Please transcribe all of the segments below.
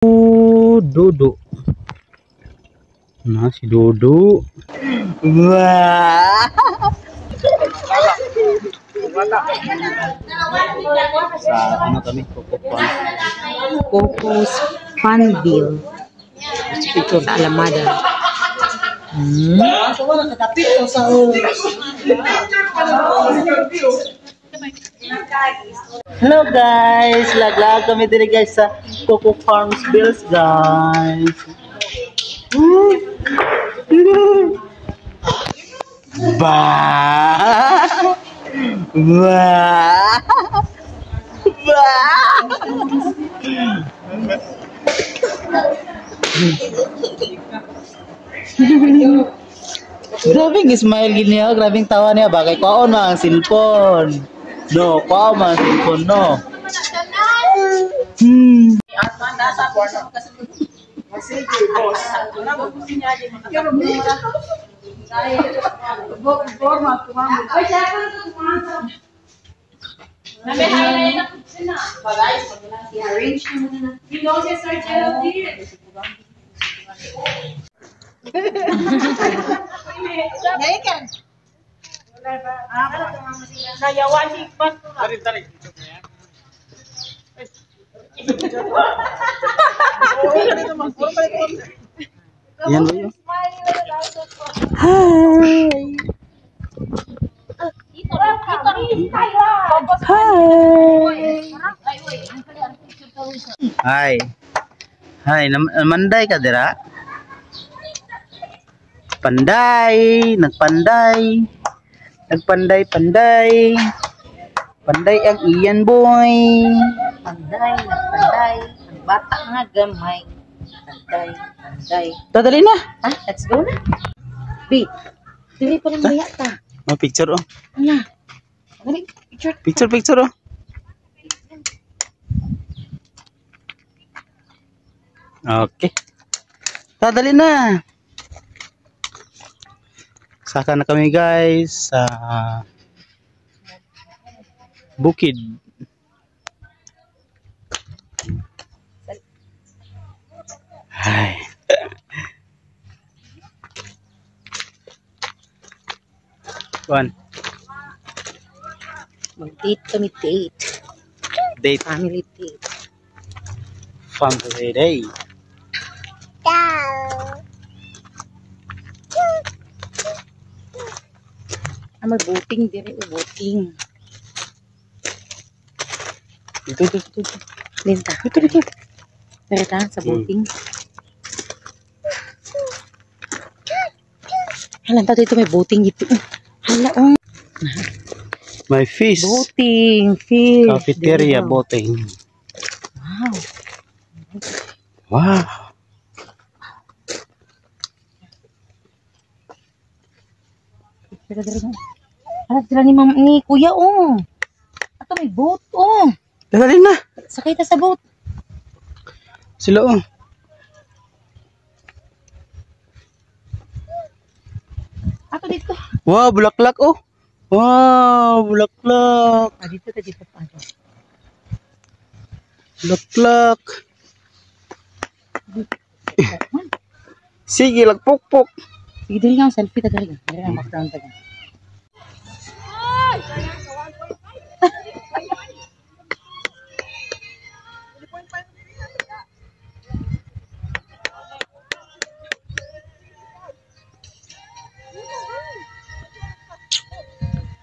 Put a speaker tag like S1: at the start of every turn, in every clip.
S1: Dodo. Nah, si Dodo. Wah. Sa ano kami?
S2: Coco's Funville sa Alamada.
S1: Hello guys, laglag kami din guys sa Coco Farms Bills guys. Ba. Ba. Ba. Grabing smile gini ya, grabing tawa niya ba kay kwaon man ang cellphone. No, kwaon man ang cellphone no. Yan ba yun? Hi. Hi, manday ka dira? Panday, nagpanday. Nagpanday. Panday ang iyan boy.
S2: Panday, panday, ang bata nga gamay. Panday.
S1: Dadali na.
S2: Ah, let's go na. B, dili pa lang maya ta.
S1: Oh, picture oh.
S2: Ano? Dali, picture.
S1: Picture oh. Okay. Dadali na. Saka na kami guys sa bukid. Hai. One.
S2: Mag-date kami, date.
S1: Date.
S2: Family date.
S1: Family day.
S2: Ah, may boating dire, boating.
S1: Ito.
S2: Linta.
S1: Ito.
S2: Dire ta sa boating. Hala, dito may boating dito. Hala, oh.
S1: My fish.
S2: Boating, fish.
S1: Cafeteria
S2: Dire, oh.
S1: boating.
S2: Wow.
S1: Wow.
S2: Dire. Hala, sila ni kuya, oh. Ato may boat, oh.
S1: Dadali na.
S2: Sakay ta sa boat.
S1: Sila oh.
S2: Ato dito.
S1: Wow, bulaklak oh. Wow, bulaklak.
S2: Ah, dito pa.
S1: Bulaklak. Sige, lagpukpok.
S2: Sige, dali nga, selfie ta dali. Dali nga, background ta.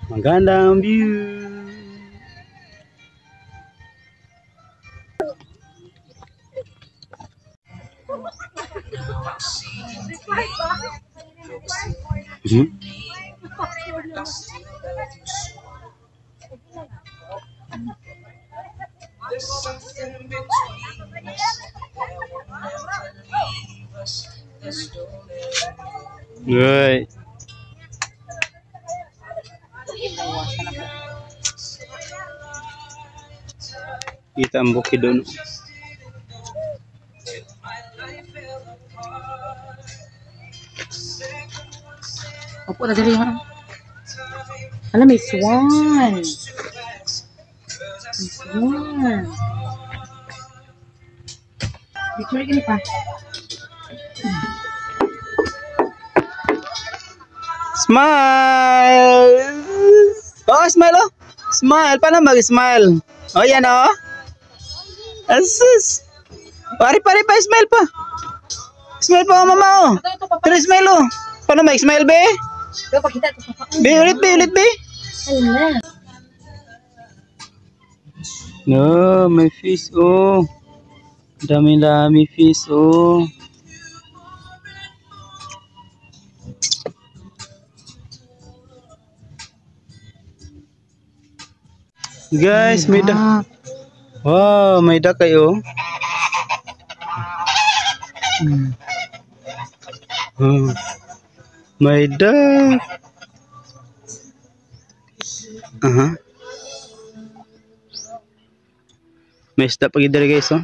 S1: Magandang view. Right. Kita ang bukid doon.
S2: Opo na dali ha. Alam, may swan. May swan. Picture gini pa.
S1: Smile! Oh, smile oh! Smile! Paano mag-smile? Oh, yan oh! Asus! Pari, smile pa! Smile pa mama oh!
S2: Ito, papa.
S1: Tara, smile oh! Paano mag-smile be?
S2: Ito, pakita. Ito, papa.
S1: Be, ulit be!
S2: Hala.
S1: No, may fish oh! Dami fish oh! Guys, may duck. Wow, may duck kayo. May duck. May isda pagi dari guys oh.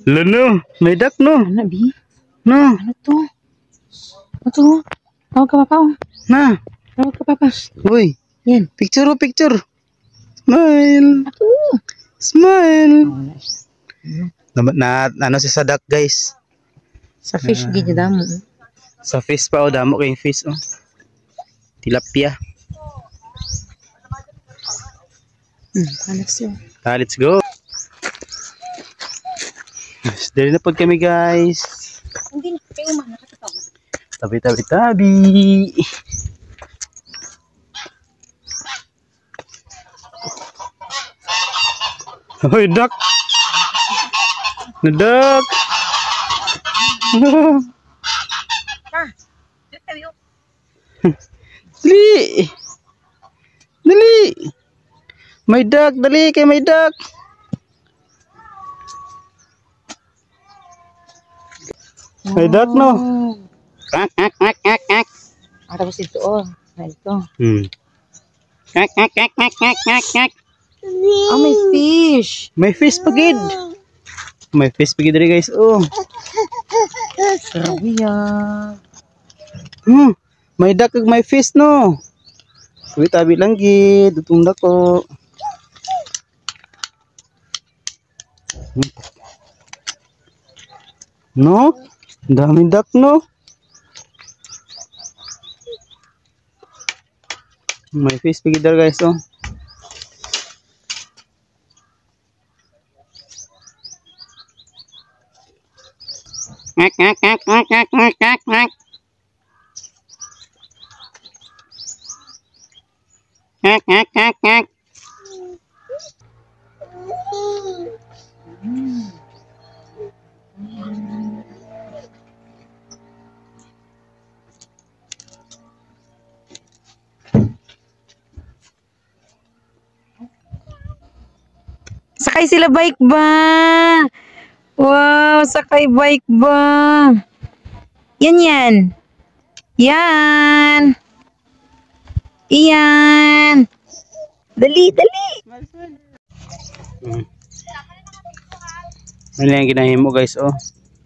S1: Lano, may duck no.
S2: Ano, Bi?
S1: No.
S2: Ano to? Ano to? Tawag ka papa oh.
S1: Na.
S2: Tawag ka papa.
S1: Uy,
S2: Yan.
S1: picture oh, picture. Smile.
S2: Ako.
S1: Smile. Ano si sa duck guys?
S2: Sa fish gid damo.
S1: Sa fish pa oh, damo kayong fish oh. Tilapia. Let's go. Yes, dali na po kami guys.
S2: Hindi na kayo man nakatataw.
S1: Tabi. Hoy, duck. Duck. Dali. May duck, dali kay may duck. May duck no. Kak.
S2: Tapos ito oh. Ito.
S1: Kak.
S2: Oh, may fish.
S1: May fish pagid. May fish pagid rin guys. Oh.
S2: Grabe yan.
S1: May duck ug may fish no. Uy, tabi lang gid, utong dako. No? Daming duck no. May fish pagid dar guys oh. Kak.
S2: Sakay sila bike ba? Wow, sakay bike ba? Yan. Iyan. Dali.
S1: Ano yung ginahimo guys oh.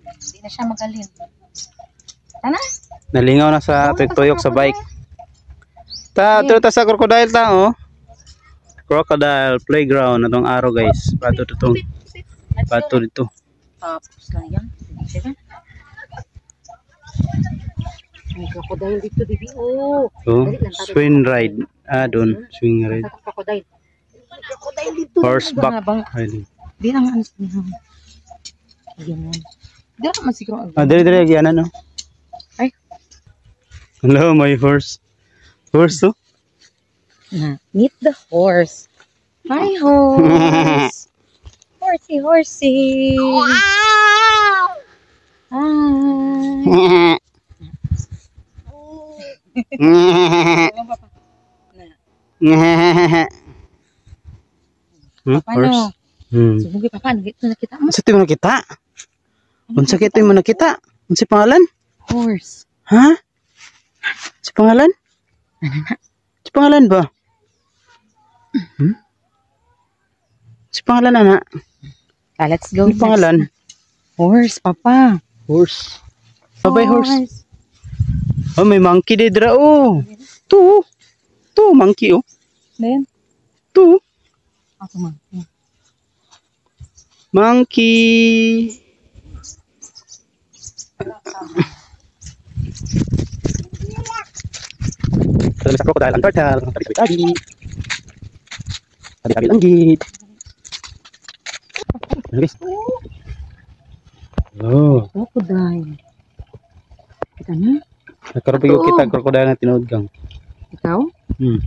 S2: Hindi na siya magaling. Tana?
S1: Nalingaw na sa tuyok sa bike. Dito sa crocodile ta oh. Crocodile playground atong araw guys. Pato dito.
S2: Tapos lang yan. May crocodile dito, baby. Oh.
S1: Swing ride. Doon. Swing ride.
S2: Crocodile. Crocodile dito.
S1: Horseback riding.
S2: Di lang ano niya. Ganyan. Di lang masiguro.
S1: Dali agyan no.
S2: Ay.
S1: Hello, my horse. Horse to?
S2: Meet the horse. Hi, horse. Horsey. Wow. Hi.
S1: Horse.
S2: Subugi papa, nagito nakita mo.
S1: Unsa ti mo nakita? Unsa kito mo nakita? Unsa pangalan?
S2: Horse.
S1: Ha? Unsa pangalan? Unsa pangalan ba? Unsa pangalan ana?
S2: Let's go.
S1: Unsa pangalan?
S2: Horse, papa.
S1: Horse. Babay horse. Oh, may monkey didra oh. Tu monkey oh.
S2: Then,
S1: Tu.
S2: ako man.
S1: Monkey. Terus aku crocodile and turtle. Tabi-tabi. Tabi-tabi langgit. Ayan guys. Oh.
S2: Crocodile. Kita na?
S1: Nagkaroon kita crocodile na tinood gang.
S2: Ikaw?
S1: Hmm.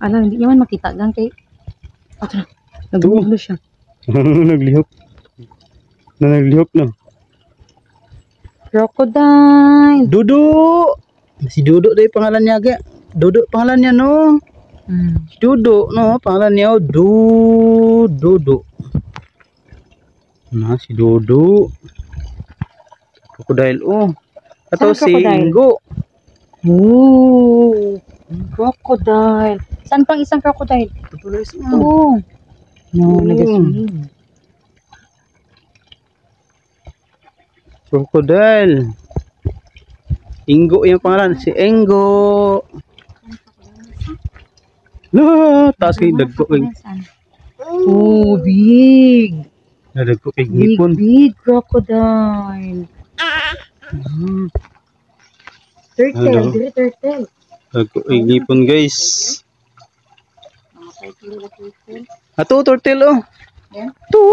S2: Alam, hindi naman makita gang kay... Ito na. Nagbubulo siya.
S1: Naglihok. Naglihok na.
S2: Crocodile.
S1: Dudu. Si Dudu deh pangalan niya ga. Dudu pangalannya no. Si Dudu no pangalannya Dudu. Nah si Dudu. Crocodile atau si Inggo.
S2: Crocodile. Saan pang isang crocodile?
S1: Tulis
S2: No, nag-swim.
S1: Crocodile. Inggo yung pangalan, si Enggo. Taas kay dagko kay.
S2: Big.
S1: Dagko kay ngipon.
S2: Big crocodile. Turtle, dire turtle.
S1: Dagko kay ngipon guys. Ato turtle Tu.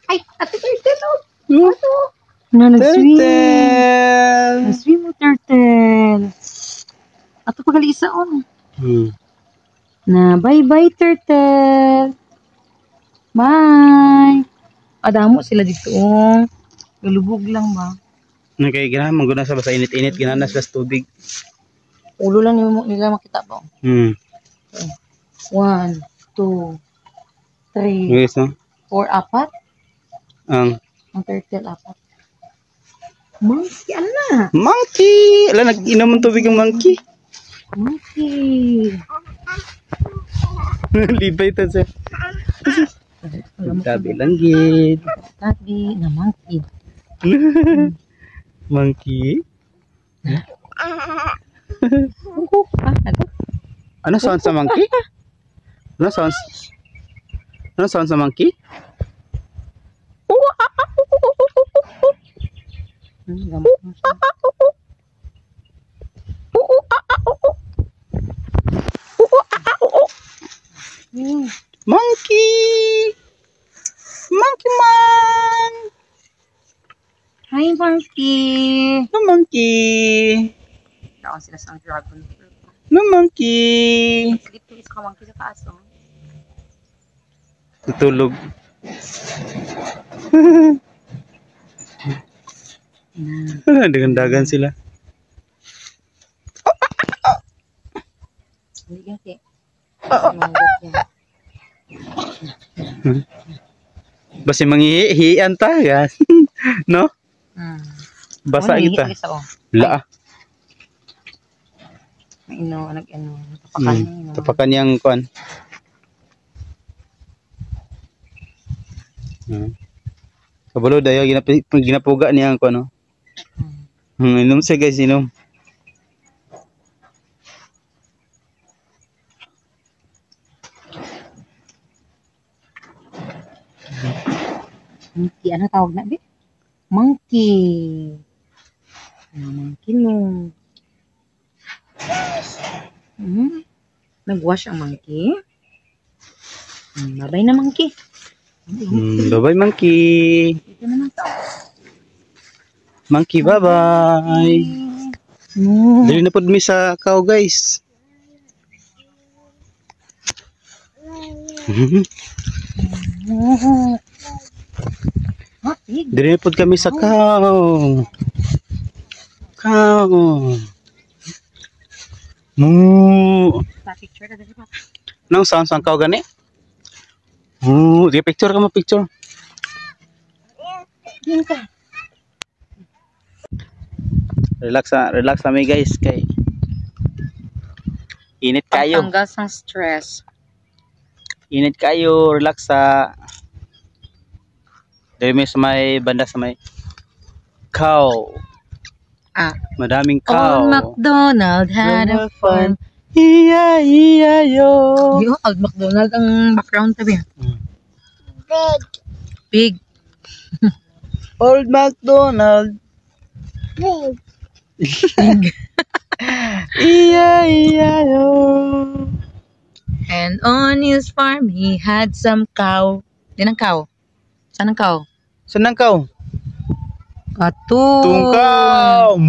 S2: Ay, ato turtle Ato. Nag-swim. Nag-swim mo turtle. Ato pagali isa Na bye-bye turtle. Bye. Adamo sila dito galubog lang ba?
S1: Kaya ginahan mangguna sa basta init-init ginahan na sa tubig.
S2: Ulo lang nila makita ba? 1, 2, 3,
S1: Yes,
S2: 4, 4.
S1: Ang
S2: turtle 4. Monkey, ano na?
S1: Monkey! Ala, nag-inom ng tubig ang monkey.
S2: Monkey.
S1: Libay ito siya. Tabi langgit.
S2: Tabi na monkey.
S1: Monkey? Ano sound sa monkey? Ano sound sa monkey? Monkey! Monkey man!
S2: Hi, monkey!
S1: No monkey!
S2: Saan sila sa dragon fruit?
S1: No monkey!
S2: Sleep ka monkey sa taas,
S1: Tutulog. Dagan-dagan sila.
S2: Hindi kasi.
S1: Basi manghihian ta, guys. No? Basa kita. La. Tapakan yang kuan. Kabalo dayo ginapuga niya ang kuan, no. Inom siya guys, inom.
S2: Monkey, ano tawag na, Bi? Monkey. Monkey no. Nag-wash ang monkey. Bye-bye na monkey.
S1: Bye-bye monkey.
S2: Ito naman to.
S1: Monkey, bye-bye. Dali na po mi sa cow, guys. Dali na po kami sa cow. Cow. Moo.
S2: Picture na dali pa.
S1: Nang sound sang cow gani? Di picture ka mo picture. Relax kami guys kay init kayo.
S2: Pagtanggal sa stress.
S1: Init kayo, relax sa dami sa may banda sa may cow. Madaming cow.
S2: Old MacDonald had a farm.
S1: Iya yo.
S2: Old MacDonald ang background tabi. Pig.
S1: Old MacDonald. Iya.
S2: And on his farm, he had some cow. Yan ang cow. Saan ang cow?
S1: Saan ang cow?
S2: Ato.
S1: Tungkaw.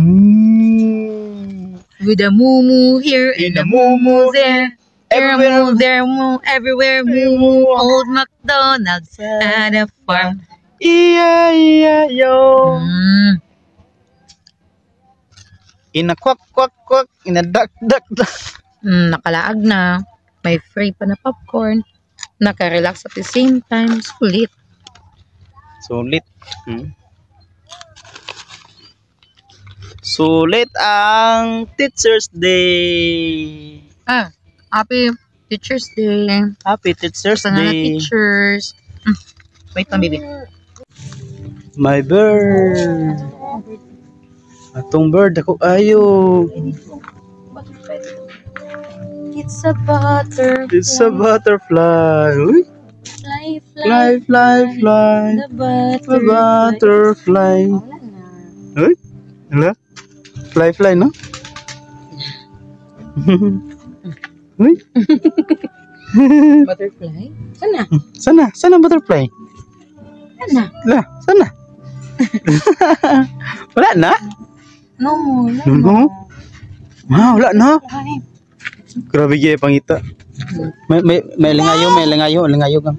S2: With a moo here and a moo there. There moo, everywhere moo. Old MacDonald's had a farm.
S1: Iya yo. Inakwak inadak.
S2: Nakalaag na. May free pa na popcorn. Naka-relax at the same time. Sulit.
S1: Sulit. Sulit ang Teacher's Day.
S2: Happy Teacher's Day.
S1: Happy Teacher's
S2: Sa mga
S1: Day.
S2: teachers. Wait lang, baby.
S1: My bird. Atong bird ako ayo.
S2: It's a butterfly.
S1: It's a butterfly. Uy.
S2: Fly.
S1: Fly.
S2: The
S1: A butterfly.
S2: Wala na.
S1: Uy. Hala. Fly no? Uy.
S2: Butterfly? Sana?
S1: Sana butterfly.
S2: Sana?
S1: La, sana. Wala na?
S2: No.
S1: No? Wala na. Grabe gaya pangita. May lingayo kang.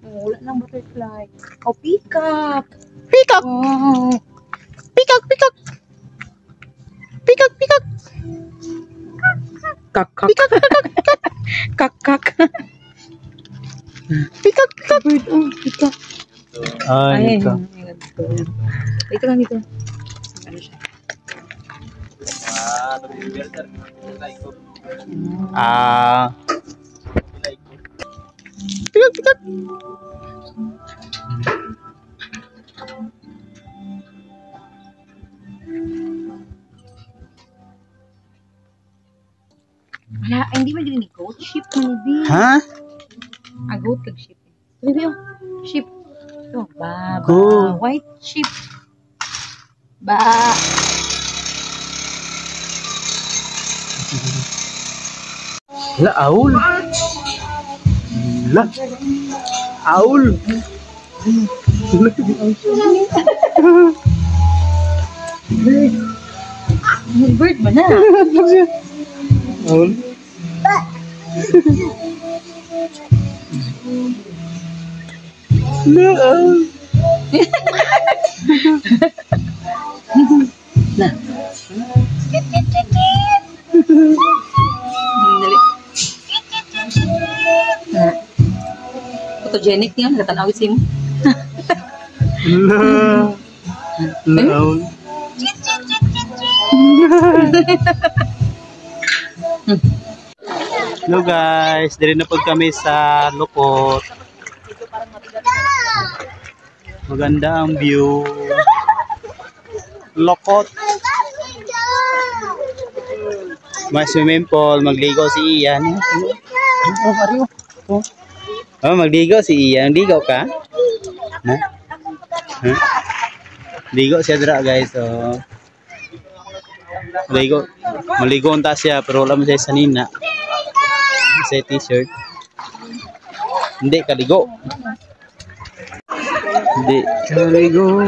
S2: Wala nang butterfly. Oh, peacock.
S1: Peacock.
S2: Oh.
S1: Peacock.
S2: Kakak. Kakak.
S1: Peacock.
S2: Bird, oh, peacock.
S1: Ay, ito.
S2: Dito lang dito. Ano siya?
S1: Peacock.
S2: Wala, hindi man din ni goat. Sheep man ni
S1: Ha?
S2: goat kag sheep. Baby, oh. Sheep. Ito, ba.
S1: Goat.
S2: White sheep. Ba.
S1: La, aul. La. Aul.
S2: Bird ba na?
S1: Aul. La, aul.
S2: Na. Dali. Na. Photogenic niya, natanawit siya mo.
S1: La, aul. Hello guys, diri na po kami sa Lukot. Maganda ang view. Lukot. May swimming pool, magligo si Ian. Oh, magligo si Ian. Ligo ka? Ha? Ha? Ligo siya dira guys. So, maligo unta siya pero wala mo siya sanina. Sa t-shirt. Hindi kaligo. Hindi kaligo.